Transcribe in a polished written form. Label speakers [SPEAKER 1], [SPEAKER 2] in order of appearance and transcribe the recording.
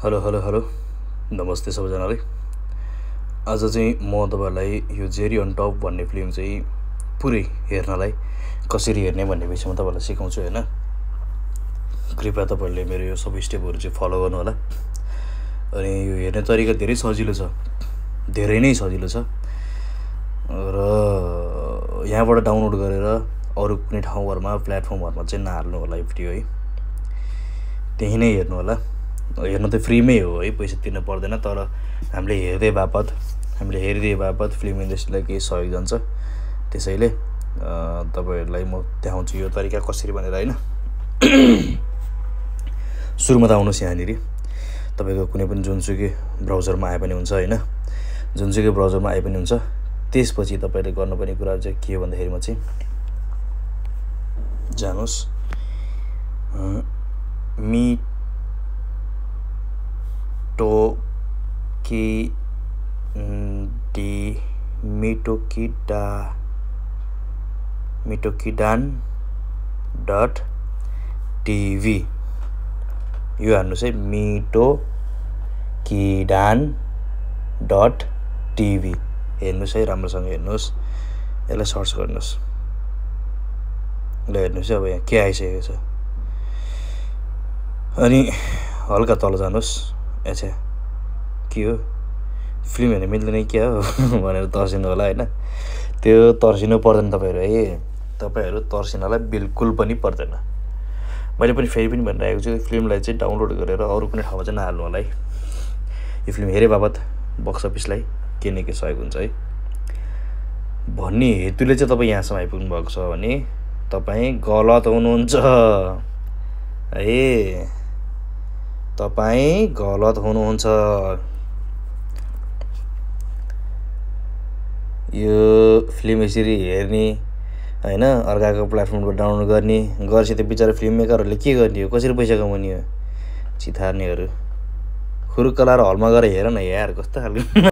[SPEAKER 1] Hello hello hello नमस्ते सबैजनालाई। आज चाहिँ म तपाईहरुलाई यो जेरी अन टप भन्ने फिल्म चाहिँ पुरै हेर्नलाई कसरी हेर्ने भन्ने विषयमा तपाईहरुलाई सिकाउँछु हैन। कृपया तपाईहरुले मेरो यो सबै स्टेपहरु चाहिँ फलो गर्नु होला। अनि यो हेर्ने तरिका धेरै सजिलो छ, धेरै नै सजिलो छ र यहाँबाट डाउनलोड गरेर अरु कुनै ठाउँहरुमा प्लेटफर्महरुमा चाहिँ नहाल्नु होला यो भिडियो है। त्यही नै हेर्नु होला। हेर्न त फ्रीमै हो है, पैसा तिर्नु पर्दैन, तर हामीले हेर्दै बापत फिल्म इन्डस्ट्रीलाई केही सहयोग जान्छ। त्यसैले तपाईहरुलाई म देखाउँछु यो तरिका कसरी भनेर हैन। सुरुमा त आउनुस् यहाँनिर तपाईको कुनै पनि जुनसुकै ब्राउजरमा आए पनि हुन्छ हैन, जुनसुकै ब्राउजरमा आए पनि हुन्छ। त्यसपछि तपाईले गर्नुपर्ने कुरा चाहिँ के हो भन्दाखेरिमा चाहिँ जानुस् mitokidan.tv यो हान्नुस् है, mitokidan.tv हेर्नुस् है, राम्रोसँग हेर्नुस्। यसलाई सर्च गर्नुस्। ल हेर्नुस् है, अब यहाँ के आइसकेको छ। अनि हल्का तल जानुस्। अच्छा के हो फिल्म हेर्न मिल्दैन क्या हो भनेर तर्सिनु होला हैन। त्यो तर्सिनु पर्दैन तपाईहरु है, तपाईहरु तर्सिनलाई बिल्कुल पनि पर्दैन। मैले पनि फेरि पनि भनिरहेको छु, फिल्मलाई चाहिँ डाउनलोड गरेर अरु कुनै ठाउँमा चाहिँ नहाल्नु होला है। यो फिल्म हेरे बापत बक्स अफिसलाई के न के सहयोग हुन्छ है भन्ने हेतुले चाहिँ तपाई यहाँसम्म आइपुग्नु भएको छ भने तपाई गलत हुनुहुन्छ है। तपाई गलत हुनुहुन्छ। यो फिल्म यसरी हेर्ने हैन, अर्काको प्लेटफर्मबाट डाउनलोड गर्ने गर्छ त बिचारा फिल्म मेकरहरुले के गर्ने हो, कसरी पैसा कमाउने हो। चिथार्नेहरु खुरुक्क लाएर हलमा गएर हेर न यार, कस्तो खालको